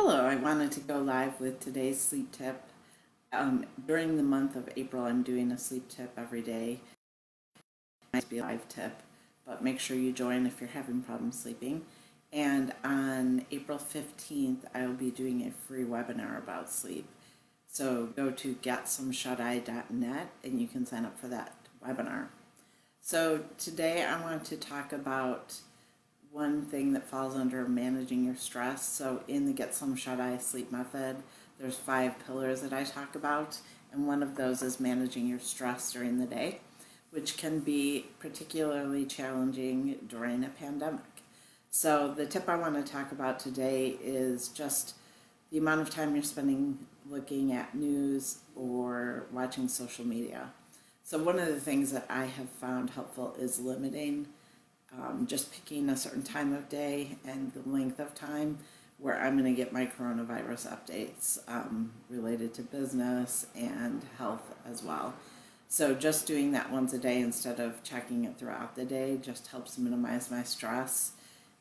Hello, I wanted to go live with today's sleep tip. During the month of April, I'm doing a sleep tip every day. It might be a live tip, but make sure you join if you're having problems sleeping. And on April 15th, I will be doing a free webinar about sleep. So go to getsomeshuteye.net and you can sign up for that webinar. So today I want to talk about one thing that falls under managing your stress. So in the Get Some Shut Eye Sleep Method, there's 5 pillars that I talk about, and one of those is managing your stress during the day, which can be particularly challenging during a pandemic. So the tip I want to talk about today is just the amount of time you're spending looking at news or watching social media. So one of the things that I have found helpful is limiting just picking a certain time of day and the length of time where I'm going to get my coronavirus updates related to business and health as well. So just doing that once a day instead of checking it throughout the day just helps minimize my stress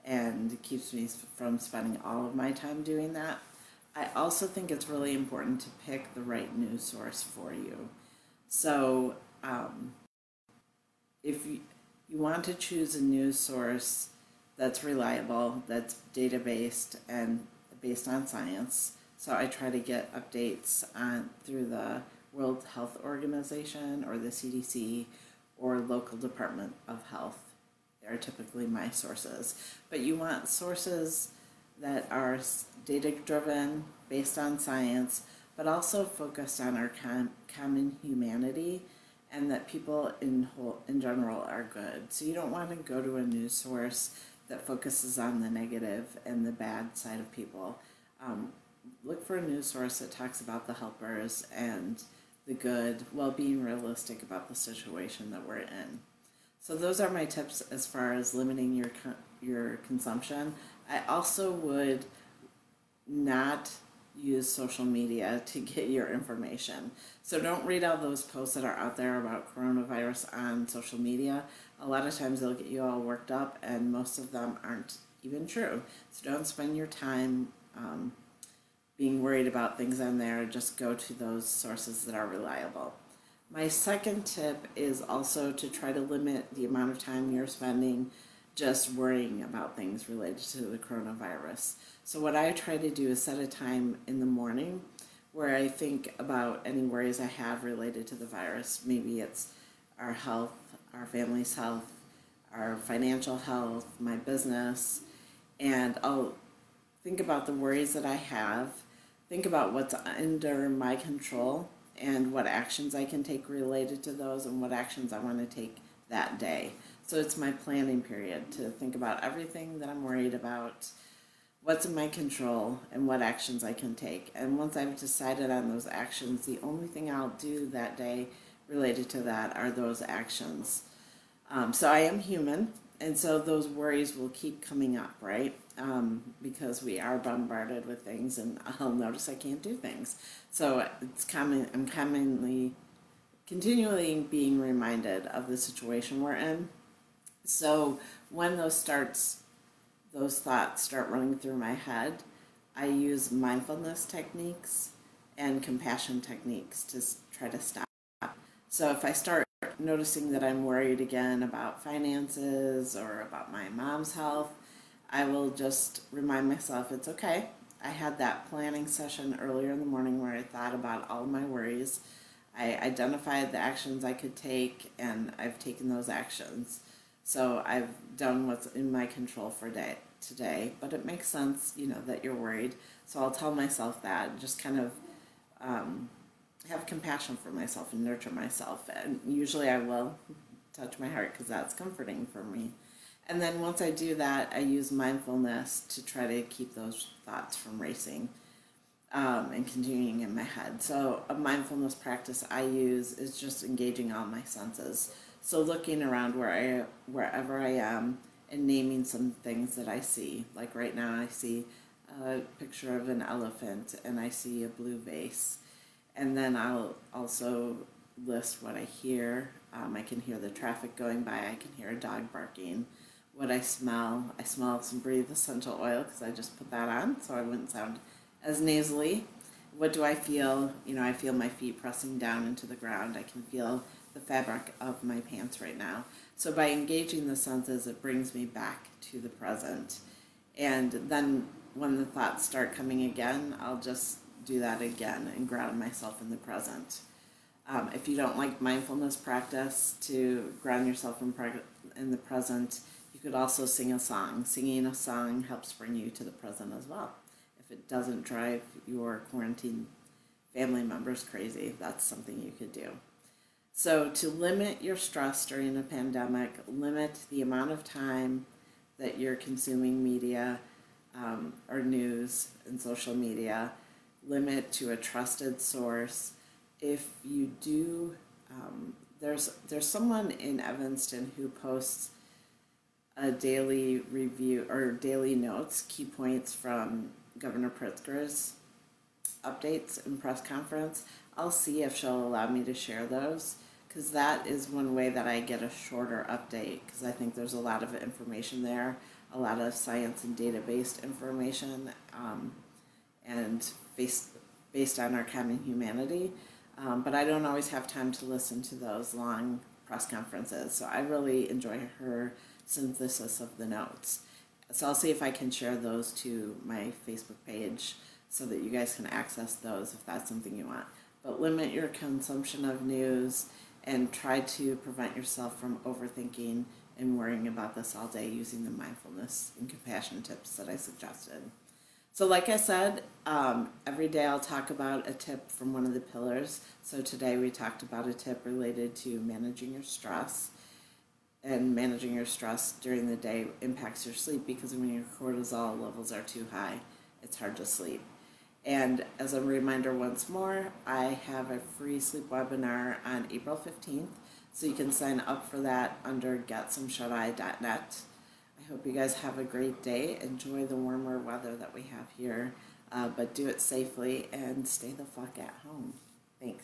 and keeps me from spending all of my time doing that. I also think it's really important to pick the right news source for you. So if you want to choose a news source that's reliable, that's data-based and based on science. So I try to get updates through the World Health Organization or the CDC or local Department of Health. They're typically my sources. But you want sources that are data-driven, based on science, but also focused on our common humanity and that people in general are good. So you don't want to go to a news source that focuses on the negative and the bad side of people. Look for a news source that talks about the helpers and the good while being realistic about the situation that we're in. So those are my tips as far as limiting your consumption. I also would not use social media to get your information. So don't read all those posts that are out there about coronavirus on social media. A lot of times they'll get you all worked up and most of them aren't even true. So don't spend your time being worried about things on there. Just go to those sources that are reliable. My second tip is also to try to limit the amount of time you're spending just worrying about things related to the coronavirus. So what I try to do is set a time in the morning where I think about any worries I have related to the virus. Maybe it's our health, our family's health, our financial health, my business, and I'll think about the worries that I have, think about what's under my control and what actions I can take related to those and what actions I want to take that day. So it's my planning period to think about everything that I'm worried about, what's in my control, and what actions I can take. And once I've decided on those actions, the only thing I'll do that day related to that are those actions. So I am human, and so those worries will keep coming up, right? Because we are bombarded with things, and I'll notice I can't do things. So it's common. I'm continually being reminded of the situation we're in. So when those thoughts start running through my head, I use mindfulness techniques and compassion techniques to try to stop. So if I start noticing that I'm worried again about finances or about my mom's health, I will just remind myself it's okay. I had that planning session earlier in the morning where I thought about all of my worries. I identified the actions I could take and I've taken those actions. So I've done what's in my control for today, but it makes sense, that you're worried. So I'll tell myself that, just kind of have compassion for myself and nurture myself. And usually I will touch my heart because that's comforting for me. And then once I do that, I use mindfulness to try to keep those thoughts from racing and continuing in my head. So a mindfulness practice I use is just engaging all my senses. So looking around wherever I am and naming some things that I see. Like right now I see a picture of an elephant and I see a blue vase. And then I'll also list what I hear. I can hear the traffic going by. I can hear a dog barking. What I smell some Breathe essential oil because I just put that on so I wouldn't sound as nasally. What do I feel? I feel my feet pressing down into the ground. I can feel the fabric of my pants right now. So by engaging the senses, it brings me back to the present. And then when the thoughts start coming again, I'll just do that again and ground myself in the present. If you don't like mindfulness practice to ground yourself in the present, you could also sing a song. Singing a song helps bring you to the present as well. If it doesn't drive your quarantine family members crazy, that's something you could do. So, to limit your stress during a pandemic, limit the amount of time that you're consuming media or news and social media, limit to a trusted source. If you do, there's someone in Evanston who posts a daily review or daily notes, key points from Governor Pritzker's updates and press conference. I'll see if she'll allow me to share those, because that is one way that I get a shorter update, because I think there's a lot of information there, a lot of science and data-based information, and based on our common humanity. But I don't always have time to listen to those long press conferences, so I really enjoy her synthesis of the notes. So I'll see if I can share those to my Facebook page so that you guys can access those if that's something you want. But limit your consumption of news and try to prevent yourself from overthinking and worrying about this all day using the mindfulness and compassion tips that I suggested. So like I said, every day I'll talk about a tip from one of the pillars. So today we talked about a tip related to managing your stress. And managing your stress during the day impacts your sleep, because when your cortisol levels are too high, it's hard to sleep. And as a reminder once more, I have a free sleep webinar on April 15th, so you can sign up for that under getsomeshuteye.net. I hope you guys have a great day. Enjoy the warmer weather that we have here, but do it safely and stay the fuck at home. Thanks.